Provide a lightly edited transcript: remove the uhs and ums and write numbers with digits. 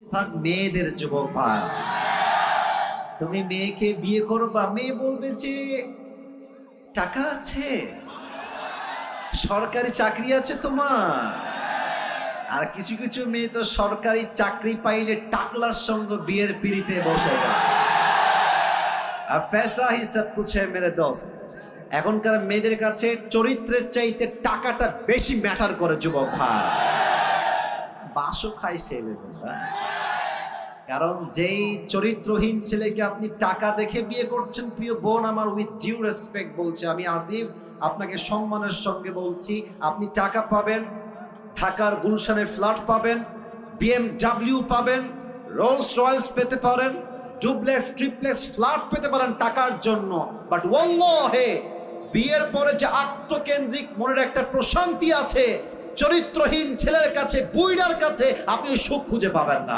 ভাগ মেয়েদের যুবক ভাই, তুমি মেয়েকে বিয়ে করবা, মেয়ে বলবে যে টাকা আছে, সরকারি চাকরি আছে তোমার। আর কিছু কিছু মেয়ে তো সরকারি চাকরি পাইলে টাকলার সঙ্গে বিয়ের পিড়িতে বসে যায়। আর পেশা হি সব কুছ হ্যায় মেরে দোস্ত। এখনকার মেয়েদের কাছে চরিত্রের চাইতে টাকাটা বেশি ম্যাটার করে যুবক ভাই। বাসও খায় সে লেভেল। কারণ যেই চরিত্রহীন ছেলেকে আপনি টাকা দেখে বিয়ে করছেন, প্রিয় বোন আমার, উইথ ডিউ রেসপেক্ট বলছে, আমি আসিফ আপনাকে সম্মানের সঙ্গে বলছি, আপনি টাকা পাবেন, ঢাকার গুলশানে ফ্ল্যাট পাবেন, BMW পাবেন, রোলস রয়েলস পেতে পারেন, ডুপ্লেক্স ট্রিপ্লেক্স ফ্ল্যাট পেতে পারেন টাকার জন্য, বাট ওয়াল্লাহে বিয়ের পরে যে আত্মকেন্দ্রিক মনের একটা প্রশান্তি আছে, চরিত্রহীন ছেলের কাছে, বুইড়ার কাছে আপনি সুখ খুঁজে পাবেন না।